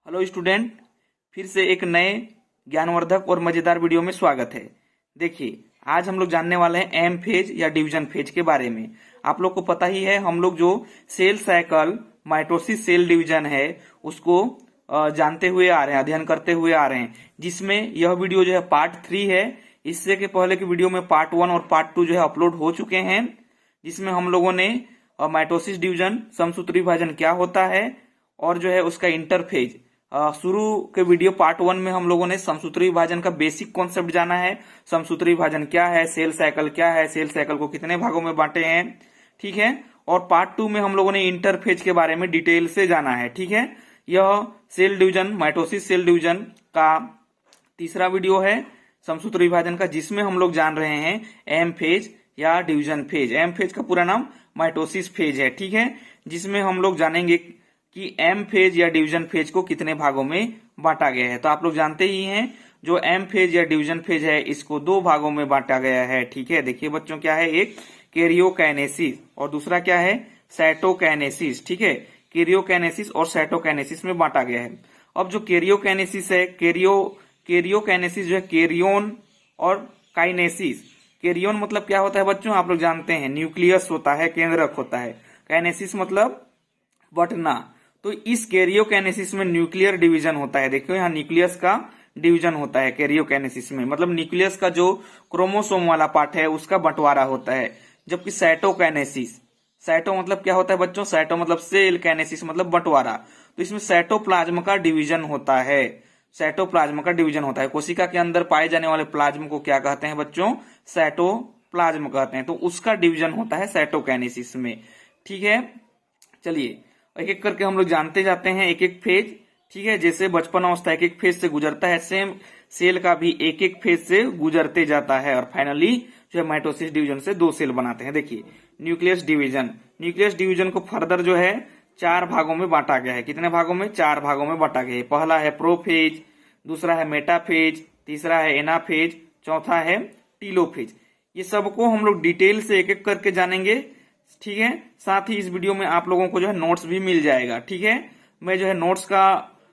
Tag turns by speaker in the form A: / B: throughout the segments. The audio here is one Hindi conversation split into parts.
A: हेलो स्टूडेंट, फिर से एक नए ज्ञानवर्धक और मजेदार वीडियो में स्वागत है। देखिए, आज हम लोग जानने वाले हैं एम फेज या डिवीजन फेज के बारे में। आप लोग को पता ही है, हम लोग जो cell cycle mitosis cell division है उसको जानते हुए आ रहे हैं, अध्ययन करते हुए आ रहे हैं, जिसमें यह वीडियो जो है पार्ट 3 है। इससे के पहले के वीडियो में पार्ट 1 और पार्ट 2 जो है अपलोड हो चुके हैं, जिसमें हम लोगों ने माइटोसिस डिवीजन, समसूत्री विभाजन क्या होता है और जो है उसका इंटरफेज, शुरू के वीडियो पार्ट 1 में हम लोगों ने समसूत्री विभाजन का बेसिक कॉन्सेप्ट जाना है। समसूत्री विभाजन क्या है, सेल साइकिल क्या है, सेल साइकिल को कितने भागों में बांटे हैं, ठीक है। और पार्ट 2 में हम लोगों ने इंटरफेज के बारे में डिटेल से जाना है, ठीक है। यह cell division, mitosis cell division का तीसरा वीडियो है समसूत्री विभाजन का, जिसमें हम लोग जान रहे हैं एम फेज या डिवीजन फेज। एम फेज का पूरा नाम माइटोसिस फेज है, ठीक है, जिसमें हम लोग जानेंगे कि एम फेज या डिवीजन फेज को कितने भागों में बांटा गया है। तो आप लोग जानते ही हैं, जो एम फेज या डिवीजन फेज है इसको 2 भागों में बांटा गया है, ठीक है। देखिए बच्चों, क्या है, एक कैरियोकाइनेसिस और दूसरा क्या है, साइटोकाइनेसिस, ठीक है। कैरियोकाइनेसिस और साइटोकाइनेसिस में बांटा गया है। अब जो कैरियोकाइनेसिस है, कैरियोकाइनेसिस जो है कैरियोन और काइनेसिस। कैरियोन मतलब क्या होता है बच्चों, आप लोग जानते हैं, न्यूक्लियस होता है, केंद्रक होता है। काइनेसिस मतलब बंटना। तो इस कैरियोकाइनेसिस में न्यूक्लियर डिवीजन होता है। देखियो, यहाँ न्यूक्लियस का डिवीजन होता है कैरियोकाइनेसिस में, मतलब न्यूक्लियस का जो क्रोमोसोम वाला पार्ट है उसका बंटवारा होता है। जबकि साइटोकाइनेसिस, साइटो मतलब क्या होता है बच्चों, साइटो मतलब सेल, काइनेसिस मतलब बंटवारा। तो इसमें साइटोप्लाज्म का डिवीजन होता है, साइटोप्लाज्म का डिवीजन होता है। कोशिका के अंदर पाए जाने वाले प्लाज्म को क्या कहते हैं बच्चों, साइटोप्लाज्म कहते हैं। तो उसका डिवीजन होता है साइटोकाइनेसिस में, ठीक है। चलिए एक एक करके हम लोग जानते जाते हैं एक एक फेज, ठीक है। जैसे बचपन अवस्था एक एक फेज से गुजरता है, सेम सेल का भी एक एक फेज से गुजरते जाता है और फाइनली जो है माइटोसिस डिवीजन से 2 सेल बनाते हैं। देखिए न्यूक्लियस डिवीजन, न्यूक्लियस डिवीजन को फर्दर जो है 4 भागों में बांटा गया है। कितने भागों में, 4 भागों में बांटा गया है। पहला है प्रोफेज, दूसरा है मेटाफेज, तीसरा है एनाफेज, चौथा है टीलोफेज। ये सबको हम लोग डिटेल से एक एक करके जानेंगे, ठीक है। साथ ही इस वीडियो में आप लोगों को जो है नोट्स भी मिल जाएगा, ठीक है। मैं जो है नोट्स का,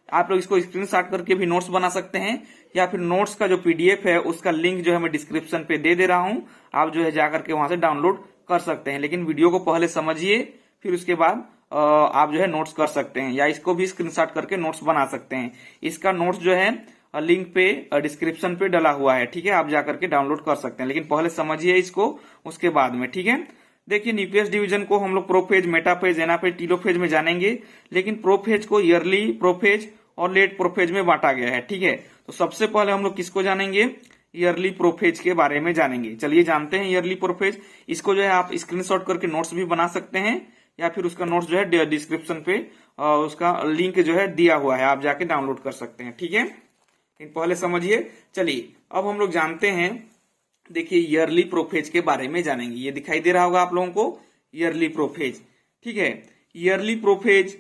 A: आप लोग इसको स्क्रीनशॉट करके भी नोट्स बना सकते हैं, या फिर नोट्स का जो पीडीएफ है उसका लिंक जो है मैं डिस्क्रिप्शन पे दे दे रहा हूं, आप जो है जाकर के वहां से डाउनलोड कर सकते हैं। लेकिन वीडियो को पहले समझिए, फिर उसके बाद आप जो है नोट्स कर सकते हैं, या इसको भी स्क्रीनशॉट करके नोट्स बना सकते हैं। इसका नोट्स जो है लिंक पे डिस्क्रिप्शन पे डला हुआ है, ठीक है, आप जाकर के डाउनलोड कर सकते हैं। लेकिन पहले समझिए इसको, उसके बाद में, ठीक है। देखिए न्यूक्लियस डिवीजन को हम लोग प्रोफेज, मेटाफेज, एनाफेज, टीलोफेज में जानेंगे, लेकिन प्रोफेज को ईयरली प्रोफेज और लेट प्रोफेज में बांटा गया है, ठीक है। तो सबसे पहले हम लोग किसको जानेंगे, ईयरली प्रोफेज के बारे में जानेंगे। चलिए जानते हैं ईयरली प्रोफेज। इसको जो है आप स्क्रीनशॉट करके नोट्स भी बना सकते हैं, या फिर उसका नोट्स जो है डिस्क्रिप्शन पे उसका लिंक जो है दिया हुआ है, आप जाके डाउनलोड कर सकते हैं, ठीक है। लेकिन पहले समझिए। चलिए अब हम लोग जानते हैं, देखिए ईयरली प्रोफेज के बारे में जानेंगे। ये दिखाई दे रहा होगा आप लोगों को, ईयरली प्रोफेज, ठीक है। ईयरली प्रोफेज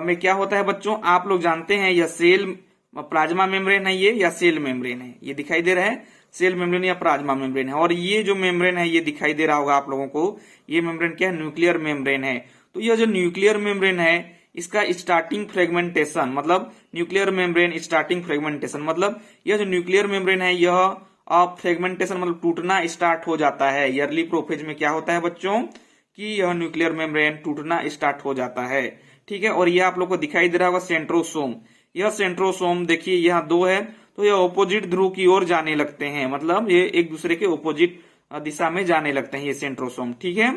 A: में क्या होता है बच्चों, आप लोग जानते हैं, यह सेल प्लाज्मा मेम्ब्रेन है, ये या सेल मेम्ब्रेन है, ये दिखाई दे रहा है, सेल मेम्ब्रेन या प्लाज्मा मेम्ब्रेन है। और ये जो मेम्ब्रेन है ये दिखाई दे रहा होगा आप लोगों को, ये मेम्ब्रेन क्या है, न्यूक्लियर मेम्ब्रेन है। तो यह जो न्यूक्लियर मेम्ब्रेन है इसका स्टार्टिंग फ्रेगमेंटेशन, मतलब न्यूक्लियर मेम्ब्रेन स्टार्टिंग फ्रेगमेंटेशन, मतलब यह जो न्यूक्लियर मेम्ब्रेन है यह फ्रेगमेंटेशन मतलब टूटना स्टार्ट हो जाता है। ईयरली प्रोफेज में क्या होता है बच्चों, कि यह न्यूक्लियर मेम्ब्रेन टूटना स्टार्ट हो जाता है, ठीक है। और यह आप लोग को दिखाई दे रहा होगा सेंट्रोसोम। यह सेंट्रोसोम देखिए यहाँ 2 है, तो यह ऑपोजिट ध्रुव की ओर जाने लगते हैं, मतलब ये एक दूसरे के ऑपोजिट दिशा में जाने लगते हैं, ये सेंट्रोसोम, ठीक है।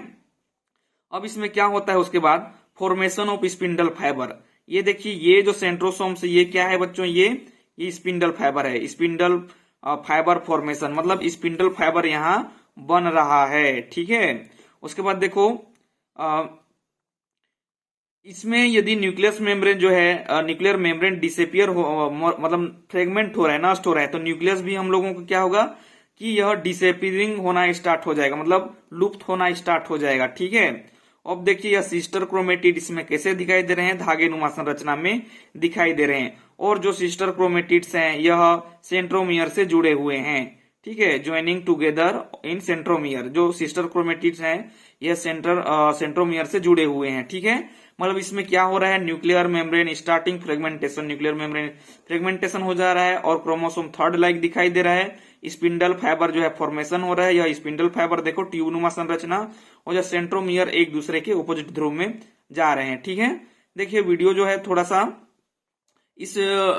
A: अब इसमें क्या होता है उसके बाद, फॉर्मेशन ऑफ स्पिंडल फाइबर। ये देखिए, ये जो सेंट्रोसोम से ये क्या है बच्चों, ये स्पिंडल फाइबर है, स्पिंडल फाइबर फॉर्मेशन, मतलब स्पिंडल फाइबर यहाँ बन रहा है, ठीक है। उसके बाद देखो, इसमें यदि न्यूक्लियस मेम्ब्रेन जो है, न्यूक्लियर मेम्ब्रेन डिसेपियर हो, मतलब फ्रेगमेंट हो रहा है, नष्ट हो रहा है, तो न्यूक्लियस भी हम लोगों को क्या होगा कि यह डिसेपियरिंग होना स्टार्ट हो जाएगा, मतलब लुप्त होना स्टार्ट हो जाएगा, ठीक है। अब देखिए यह सिस्टर क्रोमेटिड इसमें कैसे दिखाई दे रहे हैं, धागे नुमा संरचना में दिखाई दे रहे हैं। और जो सिस्टर क्रोमेटिड्स हैं यह सेंट्रोमियर से जुड़े हुए हैं, ठीक है, ज्वाइनिंग टुगेदर इन सेंट्रोमियर। जो सिस्टर क्रोमेटिड्स हैं ये सेंट्रोमियर से जुड़े हुए हैं। ठीक है, मतलब इसमें क्या हो रहा है, nuclear membrane starting fragmentation, nuclear membrane fragmentation हो जा रहा है और क्रोमोसोम थर्ड लाइक दिखाई दे रहा है। स्पिंडल फाइबर जो है फॉर्मेशन हो रहा है। यह स्पिंडल फाइबर देखो ट्यूबनुमा संरचना, और जो सेंट्रोमियर एक दूसरे के ऑपोजिट ध्रुव में जा रहे हैं। ठीक है, देखिए वीडियो जो है थोड़ा सा इस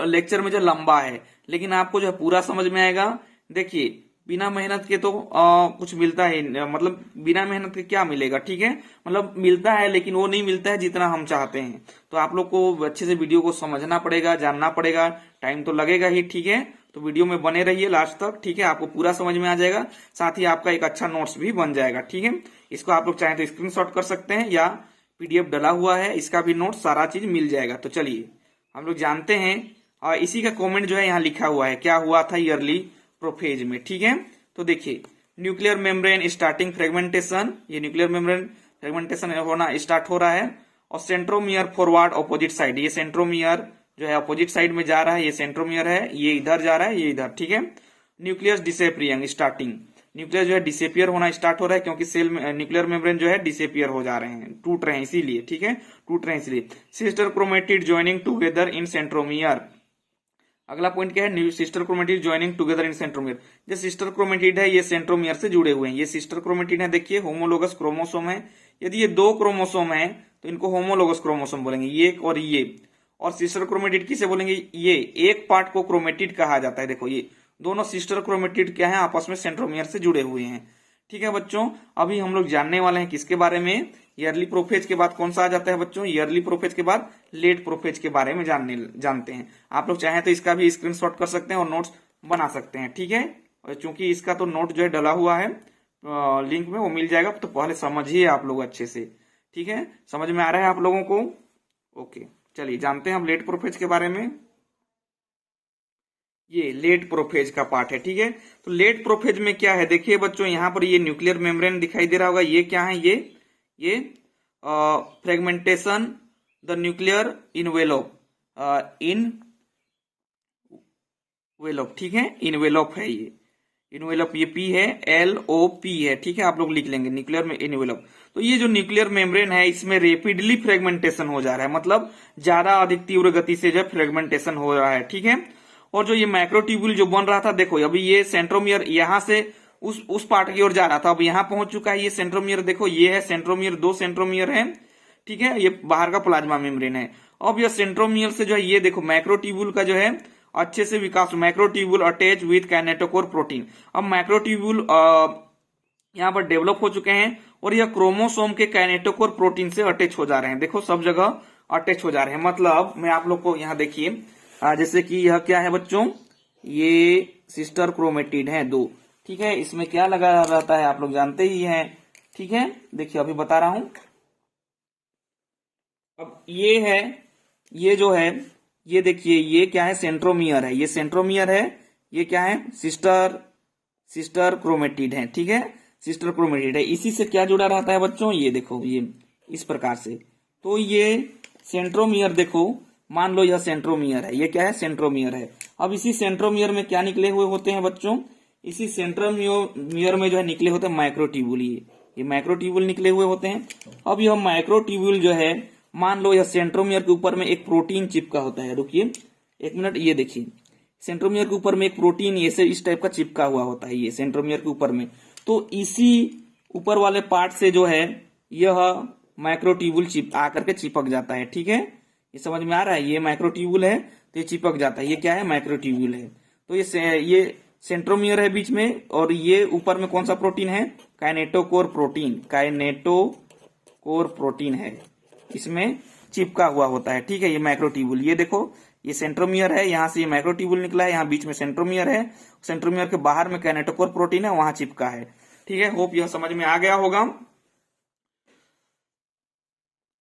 A: लेक्चर में जो लंबा है, लेकिन आपको जो है पूरा समझ में आएगा। देखिए बिना मेहनत के तो कुछ मिलता है, मतलब बिना मेहनत के क्या मिलेगा। ठीक है, मतलब मिलता है लेकिन वो नहीं मिलता है जितना हम चाहते हैं। तो आप लोग को अच्छे से वीडियो को समझना पड़ेगा, जानना पड़ेगा, टाइम तो लगेगा ही। ठीक है, तो वीडियो में बने रहिए लास्ट तक। ठीक है, आपको पूरा समझ में आ जाएगा, साथ ही आपका एक अच्छा नोट्स भी बन जाएगा। ठीक है, इसको आप लोग चाहें तो स्क्रीनशॉट कर सकते हैं या पीडीएफ डला हुआ है, इसका भी नोट सारा चीज मिल जाएगा। तो चलिए हम लोग जानते हैं, और इसी का कमेंट जो है यहाँ लिखा हुआ है, क्या हुआ था ईयरली प्रोफेज में। ठीक है, तो देखिए न्यूक्लियर मेम्ब्रेन स्टार्टिंग फ्रेगमेंटेशन, ये न्यूक्लियर मेम्ब्रेन फ्रेगमेंटेशन होना स्टार्ट हो रहा है। और सेंट्रोमियर फॉरवर्ड ऑपोजिट साइड, ये सेंट्रोमियर जो है अपोजिट साइड में जा रहा है, ये सेंट्रोमियर है, ये इधर जा रहा है, ये इधर। ठीक है, न्यूक्लियस डिसेपियरिंग स्टार्टिंग, न्यूक्लियस जो है डिसेपियर होना स्टार्ट हो रहा है, क्योंकि सेल में न्यूक्लियर मेम्ब्रेन जो है डिसेपियर हो जा रहे हैं, टूट रहे हैं इसीलिए। ठीक है, टूट रहे हैं इसलिए। Sister chromatid joining together in centromere, अगला पॉइंट क्या है, sister chromatid joining together in centromere. जो सिस्टर क्रोमेटिड है ये सेंट्रोमियर से जुड़े हुए हैं, ये सिस्टर क्रोमेटिड है। देखिए होमोलोगस क्रोमोसोम है, यदि ये दो क्रोमोसोम है तो इनको होमोलोगस क्रोमोसोम बोलेंगे, ये और ये। और सिस्टर क्रोमेटिड किसे बोलेंगे, ये एक पार्ट को क्रोमेटिड कहा जाता है। देखो ये दोनों सिस्टर क्रोमेटिड क्या है, आपस में सेंट्रोमियर से जुड़े हुए हैं। ठीक है बच्चों, अभी हम लोग जानने वाले हैं किसके बारे में, ईयरली प्रोफेज के बाद कौन सा आ जाता है बच्चों, ईयरली प्रोफेज के बाद लेट प्रोफेज के बारे में जानते हैं। आप लोग चाहें तो इसका भी स्क्रीनशॉट कर सकते हैं और नोट्स बना सकते हैं। ठीक है, और चूंकि इसका तो नोट जो है डला हुआ है लिंक में, वो मिल जाएगा, तो पहले समझिए आप लोग अच्छे से। ठीक है, समझ में आ रहा है आप लोगों को। ओके, चलिए जानते हैं हम लेट प्रोफेज के बारे में। ये लेट प्रोफेज का पार्ट है। ठीक है, तो लेट प्रोफेज में क्या है, देखिए बच्चों यहाँ पर ये न्यूक्लियर मेम्ब्रेन दिखाई दे रहा होगा, ये क्या है, ये फ्रेगमेंटेशन द न्यूक्लियर इनवेलोप, इनवेलोप। ठीक है, इनवेलोप है ये, इनवेलोप, ये पी है, LOP है। ठीक है, आप लोग लिख लेंगे न्यूक्लियर में इनवेलोप। तो ये जो न्यूक्लियर मेम्ब्रेन है इसमें रेपिडली फ्रेगमेंटेशन हो जा रहा है, मतलब ज्यादा अधिक तीव्र गति से जो फ्रेगमेंटेशन हो रहा है। ठीक है, और जो ये माइक्रोट्यूब्यूल जो बन रहा था, देखो अभी ये सेंट्रोमियर यहां से उस पार्ट की ओर जा रहा था, अब यहां पहुंच चुका है ये सेंट्रोमियर। देखो ये है सेंट्रोमियर, दो सेंट्रोमियर है। ठीक है, ये बाहर का प्लाज्मा मेम्ब्रेन है। अब यह सेंट्रोमियर से जो है ये देखो माइक्रोट्यूब्यूल का जो है अच्छे से Vikas, microtubule attach with kinetochore protein. अब माइक्रोट्यूब्यूल यहाँ पर डेवलप हो चुके हैं और यह क्रोमोसोम के काइनेटोकोर प्रोटीन से अटैच हो जा रहे हैं। देखो सब जगह अटैच हो जा रहे हैं। मतलब मैं आप लोग को यहाँ देखिए, जैसे कि यह क्या है बच्चों, ये सिस्टर क्रोमेटिड है दो। ठीक है, इसमें क्या लगा रहता है आप लोग जानते ही हैं। ठीक है, देखिए अभी बता रहा हूं। अब ये है, ये जो है, ये देखिए ये क्या है, सेंट्रोमियर है, ये सेंट्रोमियर है। ये क्या है, सिस्टर क्रोमेटिड है। ठीक है, सिस्टर क्रोमेटिड है। इसी से क्या जुड़ा रहता है बच्चों, ये देखो ये इस प्रकार से। तो ये सेंट्रोमियर देखो, मान लो यह सेंट्रोमियर है, ये क्या है, सेंट्रोमियर है। अब इसी सेंट्रोमियर में क्या निकले हुए होते हैं बच्चों, इसी सेंट्रोमियर में जो है निकले होते हैं माइक्रोट्यूब्यूल, ये माइक्रोट्यूब्यूल निकले हुए होते हैं। अब यह माइक्रोट्यूब्यूल जो है, मान लो यह सेंट्रोमियर के ऊपर में एक प्रोटीन चिपका होता है। रुकिए एक मिनट, ये देखिए सेंट्रोमियर के ऊपर में एक प्रोटीन ऐसे इस टाइप का चिपका हुआ होता है, ये सेंट्रोमियर के ऊपर में। तो इसी ऊपर वाले पार्ट से जो है यह माइक्रोट्यूब्यूल आकर के चिपक जाता है। ठीक है, ये समझ में आ रहा है, ये माइक्रोट्यूब्यूल है तो ये चिपक जाता है। ये क्या है, माइक्रोट्यूब्यूल है। तो ये सेंट्रोमियर है बीच में, और ये ऊपर में कौन सा प्रोटीन है, काइनेटोकोर प्रोटीन, काइनेटोकोर प्रोटीन है, इसमें चिपका हुआ होता है। ठीक है, ये माइक्रोट्यूब्यूल, ये देखो ये सेंट्रोमियर है, यहां से ये माइक्रोट्यूब्यूल निकला है, यहाँ बीच में सेंट्रोमियर है, सेंट्रोमियर के बाहर में काइनेटोकोर प्रोटीन है, वहां चिपका है। ठीक है, होप यह समझ में आ गया होगा।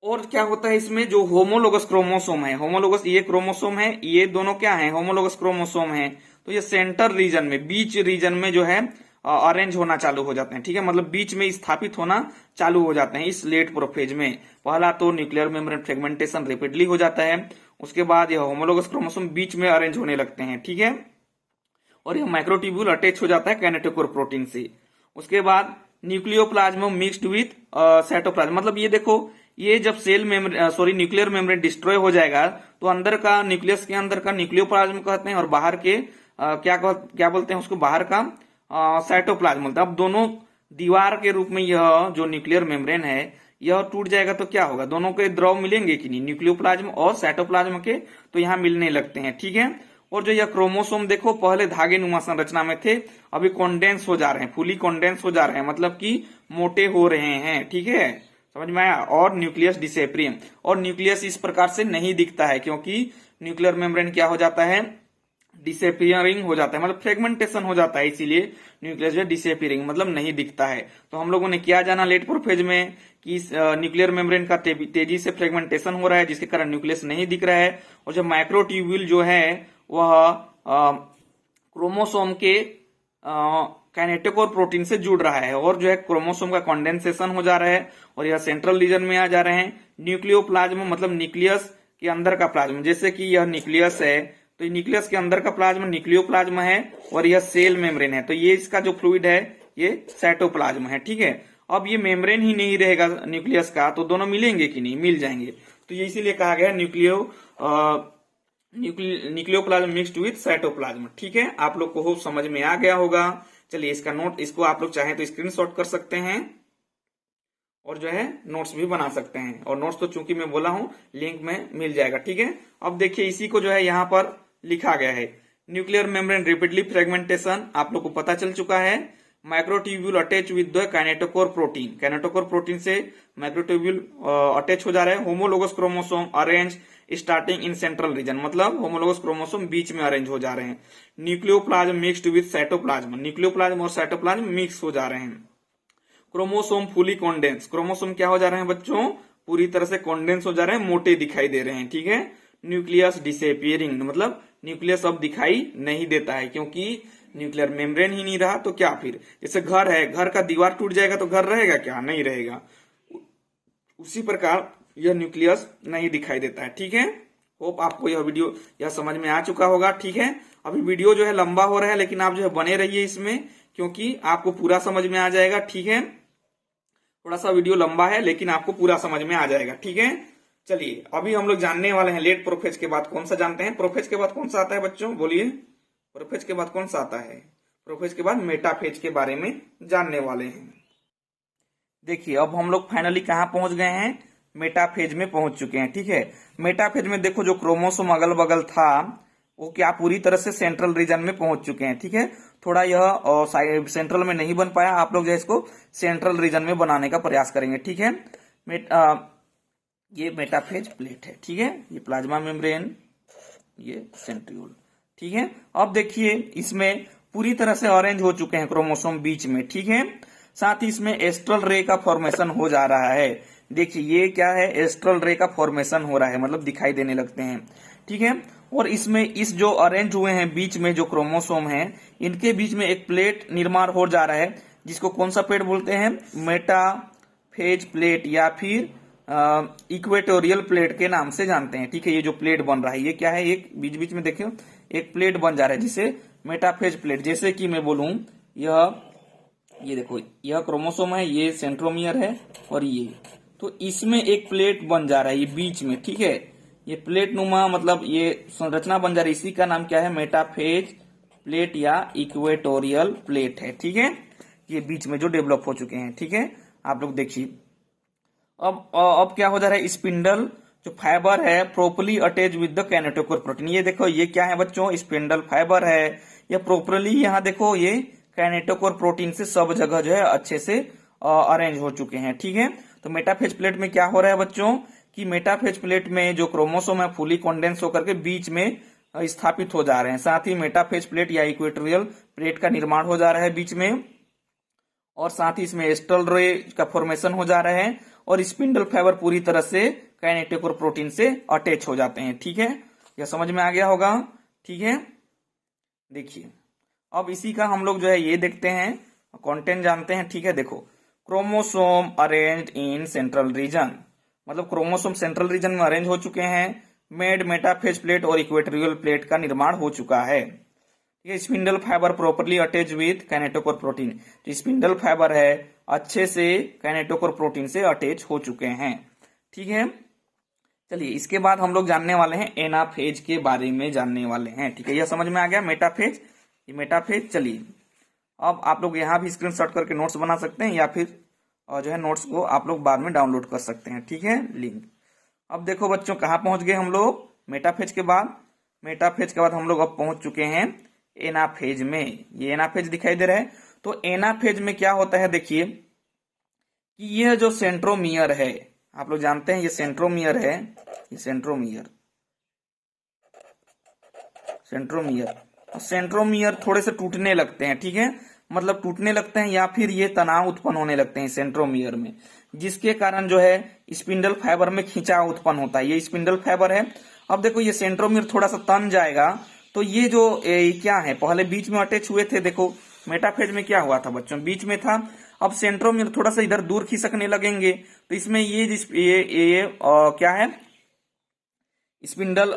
A: और क्या होता है इसमें, जो होमोलोगस क्रोमोसोम है, होमोलोगस ये क्रोमोसोम है, ये दोनों क्या है, होमोलोगस क्रोमोसोम है। तो ये सेंटर रीजन में, बीच रीजन में जो है अरेंज होना चालू हो जाते हैं। ठीक है, मतलब बीच में स्थापित होना चालू हो जाते हैं इस लेट प्रोफेज में। पहला तो न्यूक्लियर मेम्ब्रेन फ्रेगमेंटेशन रेपिडली हो जाता है, उसके बाद यह होमोलोगस क्रोमोसोम बीच में अरेंज होने लगते हैं। ठीक है, और यह माइक्रोट्यूब्यूल अटैच हो जाता है काइनेटोकोर प्रोटीन से। उसके बाद न्यूक्लियोप्लाज्म मिक्स्ड विथ साइटोप्लाज्म, मतलब ये देखो, ये जब न्यूक्लियर मेम्ब्रेन डिस्ट्रॉय हो जाएगा तो अंदर का न्यूक्लियस के अंदर का न्यूक्लियोप्लाज्म कहते हैं और बाहर के क्या बोलते हैं उसको, बाहर का साइटोप्लाज्म बोलते हैं। अब दोनों दीवार के रूप में यह जो न्यूक्लियर मेम्ब्रेन है यह टूट जाएगा तो क्या होगा, दोनों के द्रव मिलेंगे कि नहीं, न्यूक्लियोप्लाज्म और साइटोप्लाज्म के, तो यहाँ मिलने लगते हैं। ठीक है, और जो यह क्रोमोसोम देखो पहले धागे नुमा संरचना में थे, अभी कॉन्डेंस हो जा रहे हैं, फुली कॉन्डेंस हो जा रहे हैं, मतलब कि मोटे हो रहे हैं। ठीक है, समझ में आया। और न्यूक्लियस डिसेप्रियम, और न्यूक्लियस इस प्रकार से नहीं दिखता है क्योंकि न्यूक्लियर मेम्ब्रेन क्या हो जाता है, डिसेपियरिंग हो जाता है, मतलब फ्रेगमेंटेशन हो जाता है, इसीलिए न्यूक्लियस जो डिसेपियरिंग मतलब नहीं दिखता है। तो हम लोगों ने क्या जाना लेट प्रोफेज में कि न्यूक्लियर मेम्ब्रेन का तेजी से फ्रेगमेंटेशन हो रहा है जिसके कारण न्यूक्लियस नहीं दिख रहा है, और जो माइक्रोट्यूब्यूल जो है वह क्रोमोसोम के काइनेटोकोर प्रोटीन से जुड़ रहा है, और जो है क्रोमोसोम का कंडेंसेशन हो जा रहा है और यह सेंट्रल रीजन में आ जा रहे हैं। न्यूक्लियोप्लाज्म मतलब न्यूक्लियस के अंदर का प्लाज्म, जैसे कि यह न्यूक्लियस है तो न्यूक्लियस के अंदर का प्लाज्म न्यूक्लियोप्लाज्म है और यह सेल मेम्ब्रेन है, तो ये इसका जो फ्लूइड है ये साइटोप्लाज्म है। ठीक है, अब ये मेम्ब्रेन ही नहीं रहेगा न्यूक्लियस का तो दोनों मिलेंगे कि नहीं, मिल जाएंगे। तो ये इसीलिए कहा गया न्यूक्लियोप्लाज्म मिक्स्ड विथ साइटोप्लाज्म। ठीक है, आप लोग को समझ में आ गया होगा। चलिए इसका नोट, इसको आप लोग चाहें तो स्क्रीनशॉट कर सकते हैं और जो है नोट्स भी बना सकते हैं, और नोट्स तो चूंकि मैं बोला हूं लिंक में मिल जाएगा। ठीक है, अब देखिए इसी को जो है यहाँ पर लिखा गया है, न्यूक्लियर मेम्ब्रेन रिपीटली फ्रेगमेंटेशन आप लोग को पता चल चुका है। Microtubule attach with the kinetochore protein, kinetochore protein से माइक्रोट्यूब्यूल अटैच हो जा रहे हैं। Homologous chromosome arrange starting in central region, मतलब होमोलोगस क्रोमोसोम बीच में अरेंज हो जा रहे हैं। Nucleoplasm mixed with cytoplasm, nucleoplasm और साइटोप्लाज्म मिक्स हो जा रहे हैं। क्रोमोसोम फुली कॉन्डेंस, क्रोमोसोम क्या हो जा रहे हैं बच्चों, पूरी तरह से कॉन्डेंस हो जा रहे हैं, मोटे दिखाई दे रहे हैं। ठीक है, न्यूक्लियस डिसेपियरिंग, मतलब न्यूक्लियस अब दिखाई नहीं देता है क्योंकि न्यूक्लियर मेम्ब्रेन ही नहीं रहा, तो क्या फिर, जैसे घर है, घर का दीवार टूट जाएगा तो घर रहेगा क्या, नहीं रहेगा, उसी प्रकार यह न्यूक्लियस नहीं दिखाई देता है। ठीक है, होप आपको यह वीडियो यह समझ में आ चुका होगा। ठीक है, अभी वीडियो जो है लंबा हो रहा है लेकिन आप जो है बने रहिए इसमें क्योंकि आपको पूरा समझ में आ जाएगा। ठीक है, थोड़ा सा वीडियो लंबा है लेकिन आपको पूरा समझ में आ जाएगा। ठीक है, चलिए अभी हम लोग जानने वाले हैं लेट प्रोफेज के बाद कौन सा जानते हैं, प्रोफेज के बाद कौन सा आता है बच्चों, बोलिए, प्रोफेज के बाद कौन सा आता है, प्रोफेज के बाद मेटाफेज के बारे में जानने वाले हैं। देखिए अब हम लोग फाइनली कहाँ पहुंच गए हैं, मेटाफेज में पहुंच चुके हैं। ठीक है, मेटाफेज में देखो जो क्रोमोसोम अगल बगल था वो क्या पूरी तरह से सेंट्रल रीजन में पहुंच चुके हैं। ठीक है, थोड़ा यह सेंट्रल में नहीं बन पाया, आप लोग जो है इसको सेंट्रल रीजन में बनाने का प्रयास करेंगे। ठीक है, ये मेटाफेज प्लेट है। ठीक है, ये प्लाज्मा मेम्ब्रेन, ये सेंट्रियोल। ठीक है, अब देखिए इसमें पूरी तरह से ऑरेंज हो चुके हैं क्रोमोसोम बीच में। ठीक है, साथ ही इसमें एस्ट्रल रे का फॉर्मेशन हो जा रहा है। देखिए ये क्या है, एस्ट्रल रे का फॉर्मेशन हो रहा है, मतलब दिखाई देने लगते हैं। ठीक है, और इसमें इस जो अरेंज हुए हैं बीच में जो क्रोमोसोम हैं इनके बीच में एक प्लेट निर्माण हो जा रहा है जिसको कौन सा प्लेट बोलते हैं, मेटाफेज प्लेट या फिर इक्वेटोरियल प्लेट के नाम से जानते हैं। ठीक है, ये जो प्लेट बन रहा है ये क्या है, एक बीच बीच में देखियो एक प्लेट बन जा रहा है जिसे मेटाफेज प्लेट, जैसे कि मैं बोलूं ये देखो यह क्रोमोसोम है, ये सेंट्रोमियर है और ये, तो इसमें एक प्लेट बन जा रहा है ये बीच में। ठीक है, ये प्लेट नुमा मतलब ये संरचना बन जा रही है, इसी का नाम क्या है, मेटाफेज प्लेट या इक्वेटोरियल प्लेट है। ठीक है, ये बीच में जो डेवलप हो चुके हैं। ठीक है, आप लोग देखिए अब क्या हो जा रहा है, स्पिंडल जो फाइबर है properly attach with the kinetochore protein. ये देखो ये क्या है बच्चों, स्पिंडल फाइबर है, ये प्रोपरली यहाँ देखो ये काइनेटोकोर प्रोटीन से सब जगह जो है अच्छे से अरेंज हो चुके हैं। ठीक है, तो मेटाफेज प्लेट में क्या हो रहा है बच्चों कि मेटाफेज प्लेट में जो क्रोमोसोम है फुली कॉन्डेंस होकर के बीच में स्थापित हो जा रहे हैं। साथ ही मेटाफेज प्लेट या इक्वेटोरियल प्लेट का निर्माण हो जा रहा है बीच में, और साथ ही इसमें एस्ट्रल रे का फॉर्मेशन हो जा रहा है और स्पिंडल फाइबर पूरी तरह से काइनेटोकोर प्रोटीन से अटैच हो जाते हैं। ठीक है, यह समझ में आ गया होगा। ठीक है, देखिए अब इसी का हम लोग जो है ये देखते हैं, कंटेंट जानते हैं। ठीक है, देखो chromosome arranged in central region, मतलब क्रोमोसोम सेंट्रल रीजन में अरेंज हो चुके हैं। मेड मेटाफेज प्लेट और इक्वेटोरियल प्लेट का निर्माण हो चुका है। ठीक है। Spindle fibre properly attach with kinetochore protein, तो स्पिंडल फाइबर है अच्छे से काइनेटोकोर प्रोटीन से अटैच हो चुके हैं। ठीक है, चलिए इसके बाद हम लोग जानने वाले हैं एनाफेज के बारे में जानने वाले हैं। ठीक है, यह समझ में आ गया मेटाफेज, ये मेटाफेज। चलिए अब आप लोग यहाँ भी स्क्रीनशॉट करके नोट्स बना सकते हैं या फिर और जो है नोट्स को आप लोग बाद में डाउनलोड कर सकते हैं। ठीक है, लिंक। अब देखो बच्चों कहाँ पहुंच गए हम लोग मेटाफेज के बाद। मेटाफेज के बाद हम लोग अब पहुंच चुके हैं एनाफेज में। ये एनाफेज दिखाई दे रहा है। तो एनाफेज में क्या होता है, देखिए कि यह जो सेंट्रोमियर है, आप लोग जानते हैं ये सेंट्रोमियर है, ये सेंट्रोमियर सेंट्रोमियर थोड़े से टूटने लगते हैं। ठीक है, मतलब टूटने लगते हैं या फिर ये तनाव उत्पन्न होने लगते हैं सेंट्रोमियर में, जिसके कारण जो है स्पिंडल फाइबर में खिंचाव उत्पन्न होता है। ये स्पिंडल फाइबर है। अब देखो ये सेंट्रोमियर थोड़ा सा तन जाएगा तो ये जो क्या है, पहले बीच में अटैच हुए थे, देखो मेटाफेज में क्या हुआ था बच्चों, बीच में था। अब सेंट्रोमियर थोड़ा सा इधर दूर खिसकने लगेंगे तो इसमें ये क्या है, स्पिंडल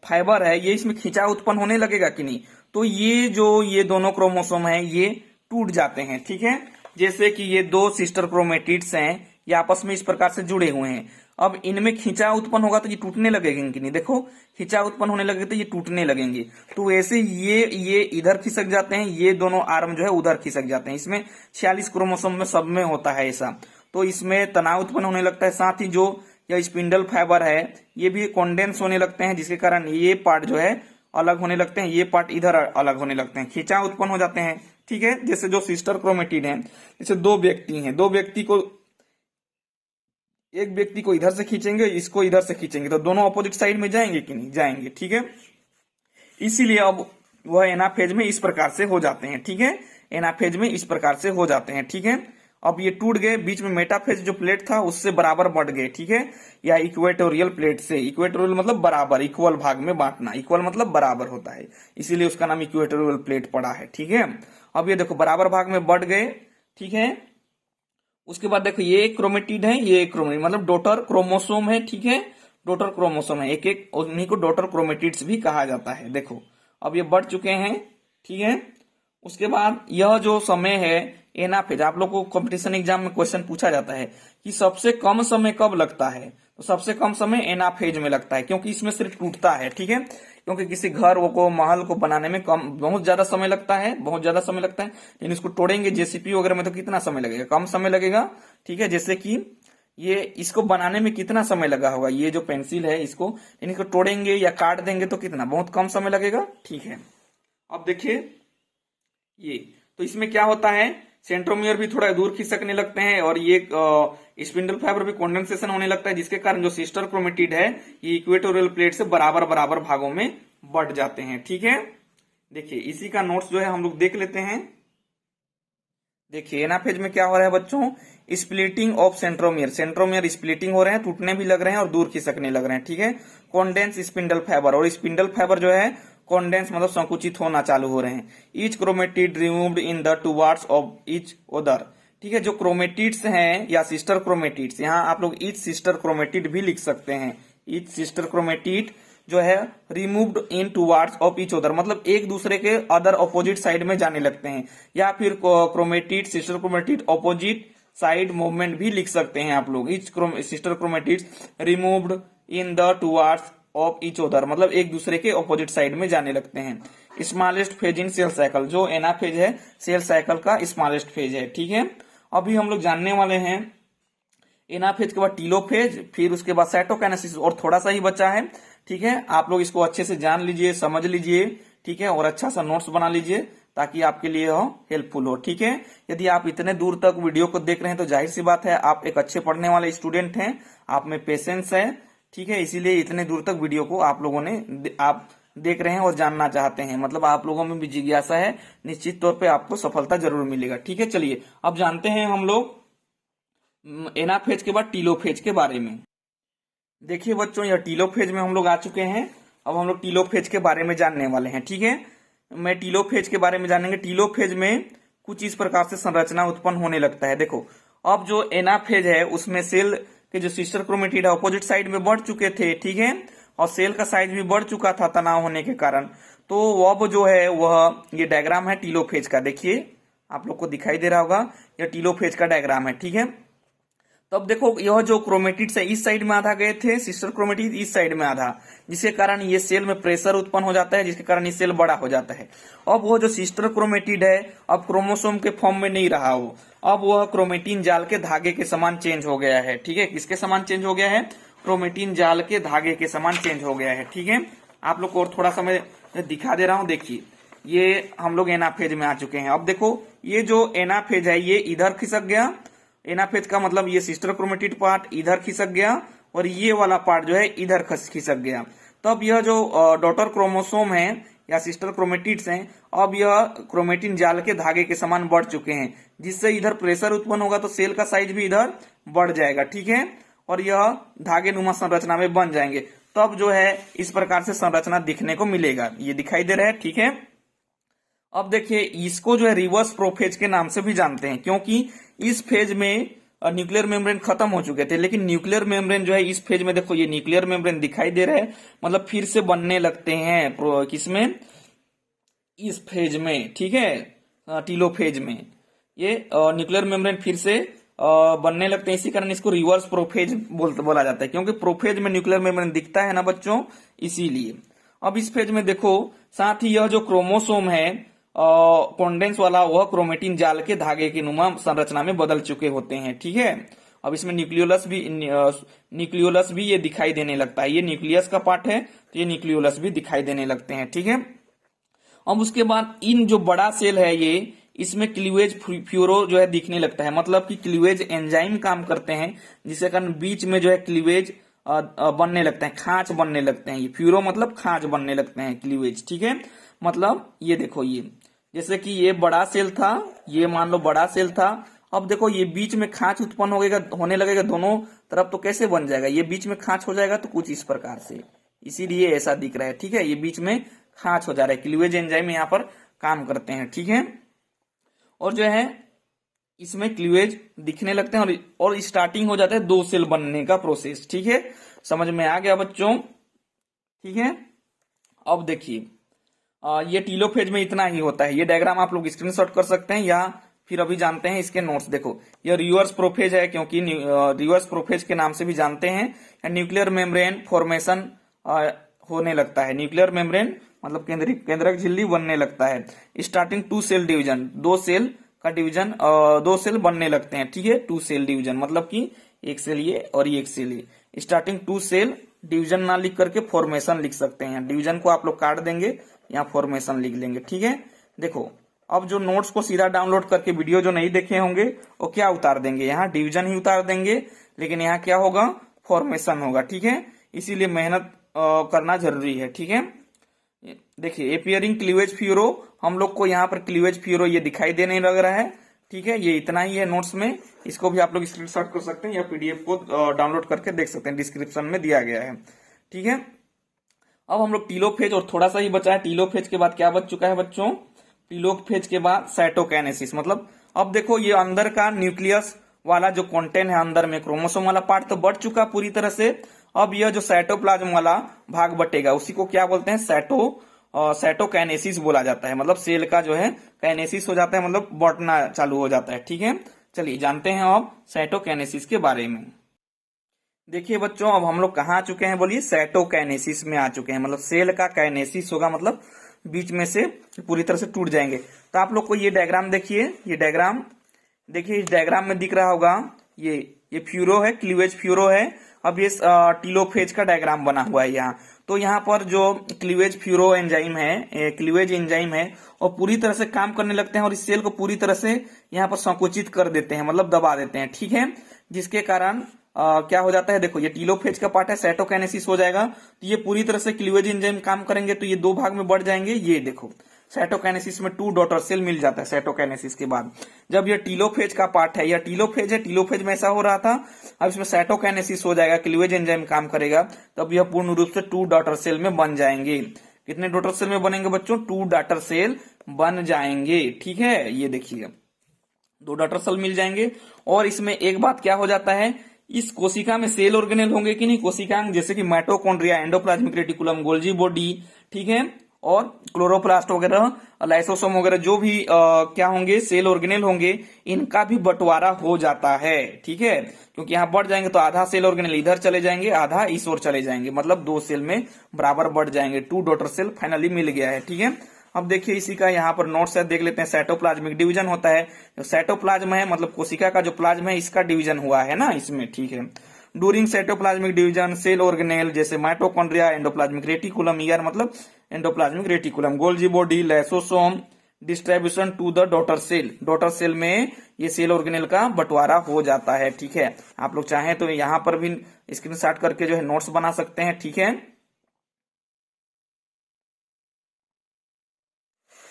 A: फाइबर है, ये इसमें खिंचाव उत्पन्न होने लगेगा कि नहीं। तो ये दोनों क्रोमोसोम है ये टूट जाते हैं। ठीक है, जैसे कि ये दो सिस्टर क्रोमेटिड्स हैं, ये आपस में इस प्रकार से जुड़े हुए हैं। अब इनमें खिंचाव उत्पन्न होगा तो ये टूटने लगेंगे कि नहीं, देखो खिंचाव उत्पन्न होने लगे तो ये टूटने लगेंगे। तो वैसे ये इधर खिसक जाते हैं, ये दोनों आर्म जो है उधर खिसक जाते हैं। इसमें 46 क्रोमोसोम में सब में होता है ऐसा। तो इसमें तनाव उत्पन्न होने लगता है, साथ ही जो यह स्पिंडल फाइबर है ये भी कॉन्डेंस होने लगते हैं, जिसके कारण ये पार्ट जो है अलग होने लगते हैं, ये पार्ट इधर अलग होने लगते हैं, खिंचाव उत्पन्न हो जाते हैं। ठीक है, जैसे जो सिस्टर क्रोमेटिड है, जैसे दो व्यक्ति हैं, एक व्यक्ति को इधर से खींचेंगे, इसको इधर से खींचेंगे तो दोनों अपोजिट साइड में जाएंगे कि नहीं, जाएंगे। ठीक है, इसीलिए अब वह एनाफेज में इस प्रकार से हो जाते हैं। ठीक है, एनाफेज में इस प्रकार से हो जाते हैं। ठीक है, अब ये टूट गए, बीच में मेटाफेज जो प्लेट था उससे बराबर बढ़ गए। ठीक है, या इक्वेटोरियल प्लेट से, इक्वेटोरियल मतलब बराबर, इक्वल भाग में बांटना, इक्वल मतलब बराबर होता है, इसीलिए उसका नाम इक्वेटोरियल प्लेट पड़ा है। ठीक है, अब ये देखो बराबर भाग में बढ़ गए। ठीक है, उसके बाद देखो ये एक क्रोमेटिड है, ये एक क्रोमेटिड मतलब डॉटर क्रोमोसोम है। ठीक है, डॉटर क्रोमोसोम है, एक एक उन्हीं को डॉटर क्रोमेटिड्स भी कहा जाता है। देखो अब ये बढ़ चुके हैं। ठीक है, उसके बाद यह जो समय है एनाफेज, आप लोग को कंपटीशन एग्जाम में क्वेश्चन पूछा जाता है कि सबसे कम समय कब लगता है, तो सबसे कम समय एनाफेज में लगता है, क्योंकि इसमें सिर्फ टूटता है। ठीक है, क्योंकि किसी घर को महल को बनाने में बहुत ज्यादा समय लगता है, बहुत ज्यादा समय लगता है, लेकिन इसको तोड़ेंगे जेसीपी वगैरह में तो कितना समय लगेगा, कम समय लगेगा। ठीक है, जैसे कि ये इसको बनाने में कितना समय लगा होगा, ये जो पेंसिल है इसको तोड़ेंगे या काट देंगे तो कितना, बहुत कम समय लगेगा। ठीक है, अब देखिए ये तो इसमें क्या होता है, सेंट्रोमियर भी थोड़ा दूर खिसकने लगते हैं और ये स्पिंडल फाइबर भी कंडेंसेशन होने लगता है, जिसके कारण जो सिस्टर क्रोमेटिड है ये इक्वेटोरियल प्लेट से बराबर बराबर भागों में बढ़ जाते हैं। ठीक है, देखिए इसी का नोट्स जो है हम लोग देख लेते हैं। देखिए एनाफेज में क्या हो रहा है बच्चों, splitting of centromere, centromere splitting हो रहे हैं, टूटने भी लग रहे हैं और दूर खिसकने लग रहे हैं। ठीक है, कॉन्डेंस स्पिंडल फाइबर, और स्पिंडल फाइबर जो है कॉन्डेंस मतलब संकुचित होना चालू हो रहे हैं। Each chromatid removed in the two parts of each other. ठीक है, जो क्रोमेटिड्स हैं या सिस्टर क्रोमेटिड्स, यहाँ आप लोग ईच सिस्टर क्रोमेटिड भी लिख सकते हैं। ईच सिस्टर क्रोमेटिड जो है removed in two parts of each other, मतलब एक दूसरे के अदर अपोजिट साइड में जाने लगते हैं, या फिर chromatid sister chromatid opposite side movement भी लिख सकते हैं आप लोग। Each sister chromatids removed in the two parts of each other, मतलब एक दूसरे के ऑपोजिट साइड में जाने लगते हैं। Smallest phase in cell cycle, जो एनाफेज है सेल साइकिल का स्मॉलेस्ट फेज है। ठीक है, अभी हम लोग जानने वाले हैं एनाफेज के बाद टीलोफेज, फिर उसके बाद साइटोकाइनेसिस, और थोड़ा सा ही बचा है। ठीक है, आप लोग इसको अच्छे से जान लीजिए, समझ लीजिए। ठीक है, और अच्छा सा नोट्स बना लीजिए ताकि आपके लिए हो हेल्पफुल हो। ठीक है, यदि आप इतने दूर तक वीडियो को देख रहे हैं तो जाहिर सी बात है आप एक अच्छे पढ़ने वाले स्टूडेंट हैं, आप में पेशेंस है। ठीक है, इसीलिए इतने दूर तक वीडियो को आप लोगों ने आप देख रहे हैं और जानना चाहते हैं, मतलब आप लोगों में भी जिज्ञासा है, निश्चित तौर पे आपको सफलता जरूर मिलेगा। ठीक है, चलिए अब जानते हैं हम लोग एनाफेज के बाद टीलोफेज के बारे में। देखिए बच्चों, यह टीलोफेज में हम लोग आ चुके हैं। अब हम लोग टीलोफेज के बारे में जानने वाले हैं। ठीक है, मैं टीलोफेज के बारे में जानेंगे। टीलोफेज में कुछ इस प्रकार से संरचना उत्पन्न होने लगता है। देखो अब जो एनाफेज है उसमें सेल के जो सिस्टर क्रोमेटिड है अपोजिट साइड में बढ़ चुके थे। ठीक है, और सेल का साइज भी बढ़ चुका था तनाव होने के कारण। तो अब जो है वह ये डायग्राम है टीलोफेज का, देखिए आप लोग को दिखाई दे रहा होगा, यह टीलोफेज का डायग्राम है, ठीक है। तो अब देखो यह जो क्रोमेटिड्स है इस साइड में आधा गए थे, सिस्टर क्रोमेटिड इस साइड में आधा, जिसके कारण ये सेल में प्रेशर उत्पन्न हो जाता है, जिसके कारण ये सेल बड़ा हो जाता है। अब वो जो सिस्टर क्रोमेटिड है अब क्रोमोसोम के फॉर्म में नहीं रहा वो, अब वह क्रोमेटिन जाल के धागे के समान चेंज हो गया है, ठीक है। किसके समान चेंज हो गया है? क्रोमेटिन जाल के धागे के समान चेंज हो गया है, ठीक है। आप लोग को और थोड़ा सा मैं दिखा दे रहा हूं, देखिए ये हम लोग एनाफेज में आ चुके हैं। अब देखो ये जो एनाफेज है ये इधर खिसक गया, एनाफेज का मतलब ये सिस्टर क्रोमेटिड पार्ट इधर खिसक गया और ये वाला पार्ट जो है इधर खिसक गया। तब यह जो डॉटर क्रोमोसोम है या सिस्टर क्रोमेटिड्स हैं, अब यह क्रोमेटिन जाल के धागे के समान बढ़ चुके हैं, जिससे इधर प्रेशर उत्पन्न होगा तो सेल का साइज भी इधर बढ़ जाएगा, ठीक है, और यह धागे नुमा संरचना में बन जाएंगे। तब जो है इस प्रकार से संरचना दिखने को मिलेगा, ये दिखाई दे रहा है, ठीक है। अब देखिए इसको जो है रिवर्स प्रोफेज के नाम से भी जानते हैं, क्योंकि इस फेज में न्यूक्लियर मेम्ब्रेन खत्म हो चुके थे, लेकिन न्यूक्लियर मेम्ब्रेन जो है इस फेज में देखो ये न्यूक्लियर मेम्ब्रेन दिखाई दे रहा है, मतलब फिर से बनने लगते हैं किसमें? इस फेज में, ठीक है, टीलोफेज में ये न्यूक्लियर मेम्ब्रेन फिर से बनने लगते हैं, इसी कारण इसको रिवर्स प्रोफेज बोला जाता है, क्योंकि प्रोफेज में न्यूक्लियर मेम्ब्रेन दिखता है ना बच्चों, इसीलिए। अब इस फेज में देखो साथ ही यह जो क्रोमोसोम है कॉन्डेंस वाला, वह क्रोमेटिन जाल के धागे की नुमा संरचना में बदल चुके होते हैं, ठीक है। अब इसमें न्यूक्लियोलस भी ये दिखाई देने लगता है, ये न्यूक्लियस का पार्ट है तो ये न्यूक्लियोलस भी दिखाई देने लगते हैं, ठीक है। अब उसके बाद इन जो बड़ा सेल है ये, इसमें क्लीवेज फ्यूरो जो है दिखने लगता है, मतलब कि क्लीवेज एंजाइम काम करते हैं, जिसके कारण बीच में जो है क्लीवेज बनने लगते हैं, खांच बनने लगते हैं। ये फ्यूरो मतलब खांच बनने लगते हैं, क्लीवेज, ठीक है। मतलब ये देखो ये जैसे कि ये बड़ा सेल था, ये मान लो बड़ा सेल था, अब देखो ये बीच में खांच उत्पन्न होने लगेगा दोनों तरफ, तो कैसे बन जाएगा? ये बीच में खांच हो जाएगा तो कुछ इस प्रकार से, इसीलिए ऐसा दिख रहा है, ठीक है। ये बीच में खांच हो जा रहा है, क्लीवेज एंजाइम यहाँ पर काम करते हैं, ठीक है। और जो है इसमें क्लीवेज दिखने लगते हैं और स्टार्टिंग हो जाता है 2 सेल बनने का प्रोसेस, ठीक है। समझ में आ गया बच्चों, ठीक है। अब देखिए ये टीलोफेज में इतना ही होता है, ये डायग्राम आप लोग स्क्रीनशॉट कर सकते हैं या फिर अभी जानते हैं इसके नोट्स। देखो ये रिवर्स प्रोफेज है, क्योंकि रिवर्स प्रोफेज के नाम से भी जानते हैं। न्यूक्लियर मेम्ब्रेन फॉर्मेशन होने लगता है, न्यूक्लियर मेम्ब्रेन मतलब केंद्रक झिल्ली बनने लगता है। स्टार्टिंग 2 सेल डिवीजन, 2 सेल का डिवीजन, 2 सेल बनने लगते हैं, ठीक है। 2 सेल डिवीजन मतलब कि 1 सेल ये और ये 1 सेल ये। स्टार्टिंग 2 सेल डिवीजन ना लिख करके फॉर्मेशन लिख सकते हैं, डिवीजन को आप लोग काट देंगे, यहाँ फॉर्मेशन लिख लेंगे, ठीक है। देखो अब जो नोट्स को सीधा डाउनलोड करके वीडियो जो नहीं देखे होंगे वो क्या उतार देंगे, यहाँ डिवीजन ही उतार देंगे, लेकिन यहाँ क्या होगा? फॉर्मेशन होगा, ठीक है। इसीलिए मेहनत करना जरूरी है, ठीक है। देखिए एपियरिंग क्लीवेज फ्यूरो, हम लोग को यहाँ पर क्लीवेज फ्यूरो ये दिखाई देने लग रहा है, ठीक है। ये इतना ही है नोट्स में, इसको भी आप लोग स्क्रीनशॉट कर सकते हैं या पीडीएफ को डाउनलोड करके देख सकते हैं, डिस्क्रिप्शन में दिया गया है, ठीक है। अब हम लोग टीलोफेज और थोड़ा सा ही बचा है। टीलोफेज के बाद क्या बच चुका है बच्चों? टीलोफेज के बाद साइटोकाइनेसिस, मतलब अब देखो ये अंदर का न्यूक्लियस वाला जो कंटेंट है अंदर में, क्रोमोसोम वाला पार्ट तो बढ़ चुका पूरी तरह से। अब यह जो साइटोप्लाज्म वाला भाग बटेगा उसी को क्या बोलते हैं? साइटोकाइनेसिस बोला जाता है, मतलब सेल का जो है काइनेसिस हो जाता है, मतलब बढ़ना चालू हो जाता है, ठीक है। चलिए जानते हैं अब साइटोकाइनेसिस के बारे में। देखिए बच्चों अब हम लोग कहाँ आ चुके हैं? बोलिए साइटोकाइनेसिस में आ चुके हैं, मतलब सेल का काइनेसिस होगा, मतलब बीच में से पूरी तरह से टूट जाएंगे। तो आप लोग को ये डायग्राम देखिए, ये डायग्राम देखिए, इस डायग्राम में दिख रहा होगा ये फ्यूरो है, क्लीवेज फ्यूरो है। अब ये टीलोफेज का डायग्राम बना हुआ है यहाँ। तो यहाँ पर जो क्लीवेज फ्यूरो एंजाइम है, क्लीवेज एंजाइम है, और पूरी तरह से काम करने लगते हैं और इस सेल को पूरी तरह से यहाँ पर संकुचित कर देते हैं, मतलब दबा देते हैं, ठीक है। जिसके कारण क्या हो जाता है? देखो ये टीलोफेज का पार्ट है, साइटोकाइनेसिस हो जाएगा, तो ये पूरी तरह से क्लीवेज एंजाइम काम करेंगे तो ये 2 भाग में बढ़ जाएंगे। ये देखो साइटोकाइनेसिस में 2 डॉटर सेल मिल जाता है साइटोकाइनेसिस के बाद। जब ये टीलोफेज का पार्ट है, या टीलोफेज है, टीलोफेज में ऐसा हो रहा था, अब इसमें साइटोकाइनेसिस हो जाएगा, क्लीवेज एंजाइम काम करेगा, तब यह पूर्ण रूप से 2 डॉटर सेल में बन जाएंगे। कितने डॉटर सेल में बनेंगे बच्चों? 2 डॉटर सेल बन जाएंगे, ठीक है। ये देखिए 2 डॉटर सेल मिल जाएंगे। और इसमें एक बात क्या हो जाता है, इस कोशिका में सेल ऑर्गेनेल होंगे कि नहीं, कोशिकांग, जैसे कि mitochondria, endoplasmic reticulum, Golgi body, ठीक है, और क्लोरोप्लास्ट वगैरह, लाइसोसोम वगैरह, जो भी क्या होंगे, सेल ऑर्गेनेल होंगे, इनका भी बंटवारा हो जाता है, ठीक है। क्योंकि यहाँ बढ़ जाएंगे तो आधा सेल ऑर्गेनेल इधर चले जाएंगे, आधा इस ओर चले जाएंगे, मतलब 2 सेल में बराबर बढ़ जाएंगे। 2 डॉटर सेल फाइनली मिल गया है, ठीक है। अब देखिए इसी का यहाँ पर नोट्स है, देख लेते हैं। साइटोप्लाज्मिक डिवीजन होता है, जो साइटोप्लाज्म है मतलब कोशिका का जो प्लाज्म है, इसका डिवीजन हुआ है ना इसमें, ठीक है। During cytoplasmic division cell organelle जैसे माइटोकॉन्ड्रिया, एंडोप्लाज्मिक रेटिकुलम, ईआर मतलब endoplasmic reticulum, Golgi body, lysosome, distribution to the daughter cell, daughter cell में ये सेल ऑर्गेनेल का बंटवारा हो जाता है, ठीक है। आप लोग चाहें तो यहां पर भी स्क्रीनशॉट करके जो है नोट्स बना सकते हैं, ठीक है।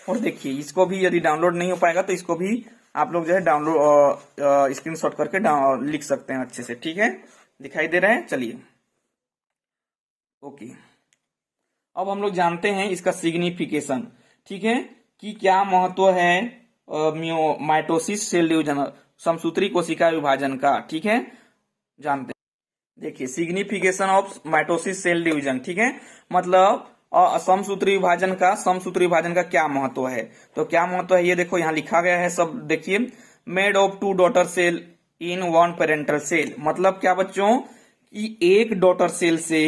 A: और देखिए इसको भी यदि डाउनलोड नहीं हो पाएगा तो इसको भी आप लोग जो है डाउनलोड स्क्रीनशॉट करके लिख सकते हैं अच्छे से, ठीक है। दिखाई दे रहा है, चलिए ओके। अब हम लोग जानते हैं इसका सिग्निफिकेशन, ठीक है, कि क्या महत्व है माइटोसिस सेल डिवीजन, समसूत्री कोशिका विभाजन का, ठीक है, जानते हैं। देखिए signification of mitosis cell division, ठीक है, मतलब समसूत्री विभाजन का क्या महत्व है। तो क्या महत्व है ये देखो यहाँ लिखा गया है सब, देखिए। Made of 2 daughter cell in 1 parental cell, मतलब क्या बच्चों कि एक डॉटर सेल से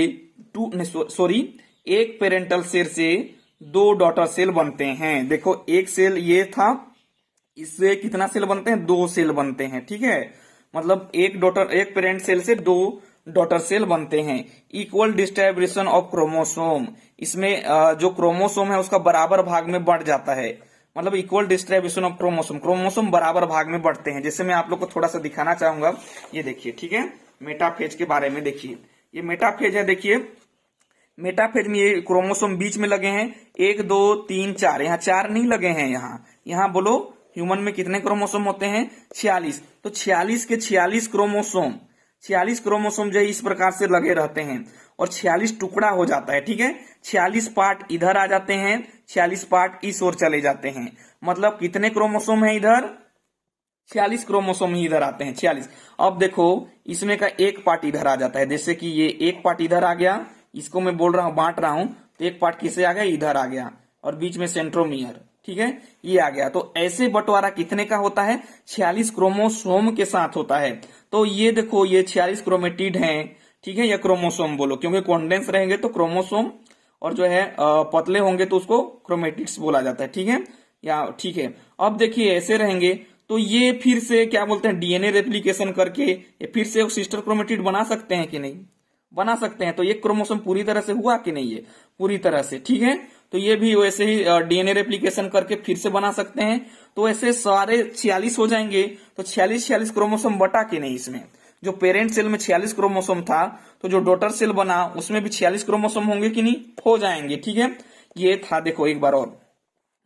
A: एक पेरेंटल सेल से 2 डॉटर सेल बनते हैं। देखो एक सेल ये था, इससे कितना सेल बनते हैं, 2 सेल बनते हैं, ठीक है। मतलब एक पेरेंट सेल से 2 डॉटर सेल बनते हैं। इक्वल डिस्ट्रीब्यूशन ऑफ क्रोमोसोम, इसमें जो क्रोमोसोम है उसका बराबर भाग में बढ़ जाता है, मतलब इक्वल डिस्ट्रीब्यूशन ऑफ क्रोमोसोम बराबर भाग में बढ़ते हैं। जैसे मैं आप लोग को थोड़ा सा दिखाना चाहूंगा, ये देखिए, ठीक है, मेटाफेज के बारे में देखिए। ये मेटाफेज है, देखिए मेटाफेज में ये क्रोमोसोम बीच में लगे हैं, 1 2 3 4, यहाँ 4 नहीं लगे हैं, यहाँ बोलो ह्यूमन में कितने क्रोमोसोम होते हैं, 46। तो 46 के 46 क्रोमोसोम जो है इस प्रकार से लगे रहते हैं और 46 टुकड़ा हो जाता है, ठीक है। 46 पार्ट इधर आ जाते हैं, 46 पार्ट इस ओर चले जाते हैं, मतलब कितने क्रोमोसोम है इधर, 46 क्रोमोसोम ही इधर आते हैं, 46। अब देखो इसमें का एक पार्ट इधर आ जाता है, जैसे कि ये एक पार्ट इधर आ गया, इसको मैं बोल रहा हूं, बांट रहा हूं, तो एक पार्ट किसे आ गया, इधर आ गया, और बीच में सेंट्रोमियर, ठीक है, ये आ गया। तो ऐसे बंटवारा कितने का होता है, 46 क्रोमोसोम के साथ होता है। तो ये देखो ये 46 क्रोमेटिड हैं, ठीक है, या क्रोमोसोम बोलो, क्योंकि कॉन्डेंस रहेंगे तो क्रोमोसोम, और जो है पतले होंगे तो उसको क्रोमेटिड्स बोला जाता है, ठीक है, या ठीक है। अब देखिए ऐसे रहेंगे तो ये फिर से क्या बोलते हैं, डीएनए रेप्लिकेशन करके ये फिर से सिस्टर क्रोमेटिड बना सकते हैं कि नहीं, बना सकते हैं। तो ये क्रोमोसोम पूरी तरह से हुआ कि नहीं, ये पूरी तरह से, ठीक है। तो ये भी वैसे ही डीएनए रेप्लिकेशन करके फिर से बना सकते हैं। तो ऐसे सारे 46 हो जाएंगे। तो 46 क्रोमोसोम बटा कि नहीं, इसमें जो पेरेंट सेल में 46 क्रोमोसोम था, तो जो डॉटर सेल बना उसमें भी 46 क्रोमोसोम होंगे कि नहीं, हो जाएंगे, ठीक है। ये था, देखो एक बार और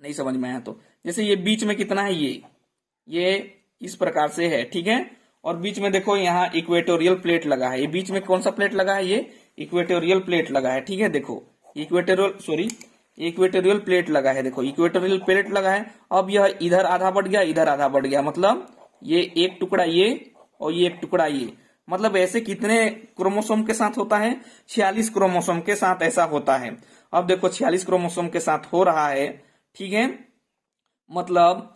A: नहीं समझ में आया तो, जैसे ये बीच में कितना है, ये इस प्रकार से है, ठीक है। और बीच में देखो यहाँ इक्वेटोरियल प्लेट लगा है, ये बीच में कौन सा प्लेट लगा है, ये इक्वेटोरियल प्लेट लगा है, ठीक है। देखो इक्वेटोरियल प्लेट लगा है, देखो इक्वेटोरियल प्लेट लगा है। अब यह इधर आधा बढ़ गया, इधर आधा बढ़ गया, मतलब ये एक टुकड़ा ये और ये एक टुकड़ा ये, मतलब ऐसे कितने क्रोमोसोम के साथ होता है, 46 क्रोमोसोम के साथ ऐसा होता है। अब देखो 46 क्रोमोसोम के साथ हो रहा है, ठीक है, मतलब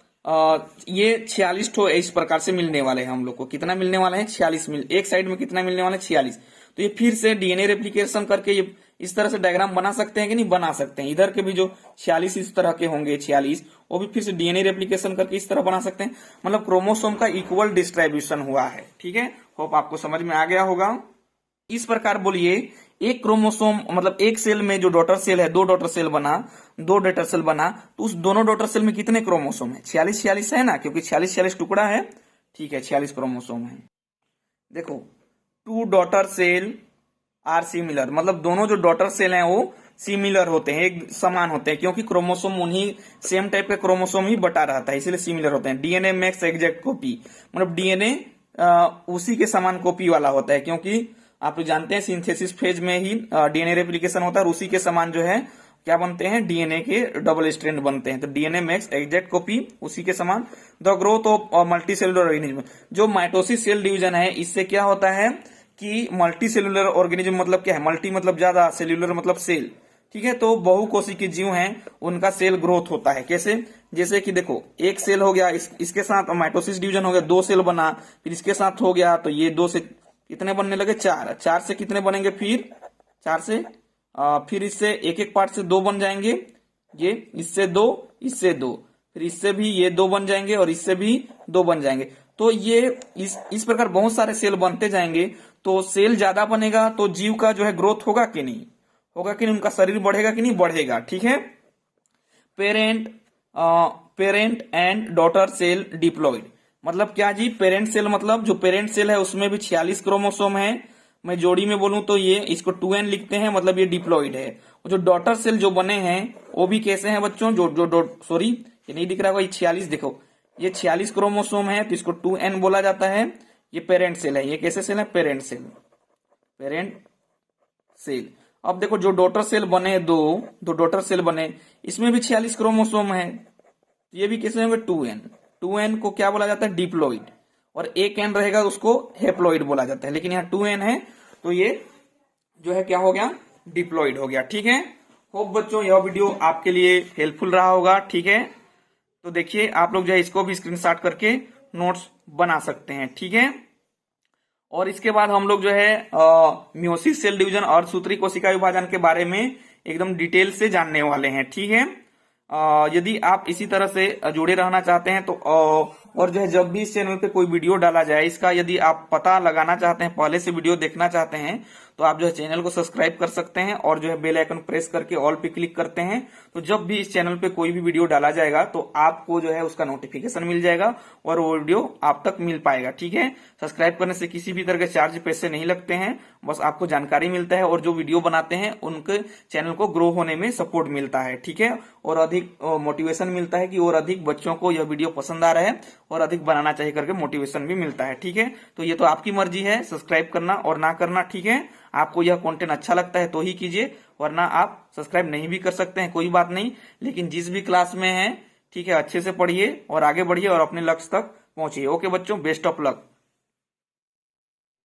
A: ये 46 तो इस प्रकार से मिलने वाले हैं हम लोग को, कितना मिलने वाला है, 46 एक साइड में कितना मिलने वाला है, 46। तो ये फिर से डीएनए रेप्लिकेशन करके ये इस तरह से डायग्राम बना सकते हैं कि नहीं, बना सकते हैं। इधर के भी जो 46 इस तरह के होंगे 46, वो भी फिर से डीएनए रेप्लिकेशन करके इस तरह बना सकते हैं। मतलब क्रोमोसोम का इक्वल डिस्ट्रीब्यूशन हुआ है, ठीक है। होप आपको समझ में आ गया होगा। इस प्रकार बोलिए एक क्रोमोसोम मतलब एक सेल में जो डॉटर सेल है, 2 डॉटर सेल बना, तो उस दोनों डॉटर सेल में कितने क्रोमोसोम है, 46 है ना, क्योंकि 46 टुकड़ा है, ठीक है, 46 क्रोमोसोम है। देखो 2 डॉटर सेल आर सिमिलर, मतलब दोनों जो डॉटर सेल हैं वो सिमिलर होते हैं, एक समान होते हैं, क्योंकि क्रोमोसोम उन्हीं सेम टाइप के क्रोमोसोम ही बटा रहता है, इसलिए सिमिलर होते हैं। डीएनए मैक्स एग्जैक्ट कॉपी, मतलब डीएनए उसी के समान कॉपी वाला होता है, क्योंकि आप जानते हैं सिंथेसिस फेज में ही डीएनए रेप्लिकेशन होता है और उसी के समान जो है क्या बनते हैं, डीएनए के डबल स्ट्रैंड बनते हैं। तो डीएनए मेक्स एग्जैक्ट कॉपी उसी के समान। The growth of multi cellular organism, जो माइटोसिस सेल डिवीजन है, इससे क्या होता है कि मल्टी सेलुलर ऑर्गेनिज्म मतलब क्या है, मल्टी मतलब ज्यादा, सेल्यूलर मतलब सेल, ठीक है। तो बहुकोशिकीय जीव हैं, उनका सेल ग्रोथ होता है कैसे, जैसे कि देखो एक सेल हो गया, इसके साथ माइटोसिस डिवीजन हो गया, 2 सेल बना, फिर इसके साथ हो गया, तो ये 2 से कितने बनने लगे, 4, 4 से कितने बनेंगे, फिर 4 से फिर इससे एक एक पार्ट से 2 बन जाएंगे, ये इससे 2, इससे 2, फिर इससे भी ये 2 बन जाएंगे और इससे भी 2 बन जाएंगे। तो ये इस प्रकार बहुत सारे सेल बनते जाएंगे। तो सेल ज्यादा बनेगा तो जीव का जो है ग्रोथ होगा कि नहीं होगा, कि नहीं, उनका शरीर बढ़ेगा कि नहीं बढ़ेगा, ठीक है। Parent and daughter cell diploid, मतलब क्या जी, पेरेंट सेल मतलब जो पेरेंट सेल है उसमें भी 46 क्रोमोसोम है। मैं जोड़ी में बोलूं तो ये इसको 2n लिखते हैं, मतलब ये डिप्लॉइड है। और जो डॉटर सेल जो बने हैं वो भी कैसे हैं बच्चों, सॉरी ये नहीं दिख रहा होगा, ये 46, देखो ये 46 क्रोमोसोम है, तो इसको 2n बोला जाता है। ये पेरेंट सेल है, ये कैसे सेल है, पेरेंट सेल। अब देखो जो डॉटर सेल बने, दो डॉटर सेल बने, इसमें भी 46 क्रोमोसोम है, ये भी कैसे होंगे, 2n को क्या बोला जाता है, डिप्लॉइड। और एक n रहेगा उसको हेप्लॉइड बोला जाता है, लेकिन यहाँ 2n है तो ये जो है क्या हो गया, डिप्लॉइड हो गया, ठीक है। होप बच्चों यह वीडियो आपके लिए हेल्पफुल रहा होगा, ठीक है। तो देखिए आप लोग जो है इसको भी स्क्रीनशॉट करके नोट्स बना सकते हैं, ठीक है। और इसके बाद हम लोग जो है मियोसिस सेल डिवीजन और सूत्री कोशिका विभाजन के बारे में एकदम डिटेल से जानने वाले हैं, ठीक है। यदि आप इसी तरह से जुड़े रहना चाहते हैं तो और जो है जब भी इस चैनल पे कोई वीडियो डाला जाए, इसका यदि आप पता लगाना चाहते हैं, पहले से वीडियो देखना चाहते हैं, तो आप जो है चैनल को सब्सक्राइब कर सकते हैं और जो है बेल आइकन प्रेस करके ऑल पे क्लिक करते हैं। तो जब भी इस चैनल पे कोई भी वीडियो डाला जाएगा तो आपको जो है उसका नोटिफिकेशन मिल जाएगा और वो वीडियो आप तक मिल पाएगा, ठीक है। सब्सक्राइब करने से किसी भी तरह के चार्ज पैसे नहीं लगते हैं, बस आपको जानकारी मिलता है और जो वीडियो बनाते हैं उनके चैनल को ग्रो होने में सपोर्ट मिलता है, ठीक है। और अधिक मोटिवेशन मिलता है कि और अधिक बच्चों को यह वीडियो पसंद आ रहा है और अधिक बनाना चाहिए करके मोटिवेशन भी मिलता है, ठीक है। तो ये तो आपकी मर्जी है सब्सक्राइब करना और ना करना, ठीक है। आपको यह कंटेंट अच्छा लगता है तो ही कीजिए, वरना आप सब्सक्राइब नहीं भी कर सकते हैं, कोई बात नहीं। लेकिन जिस भी क्लास में है, ठीक है, अच्छे से पढ़िए और आगे बढ़िए और अपने लक्ष्य तक पहुंचिए। ओके बच्चों, बेस्ट ऑफ लक।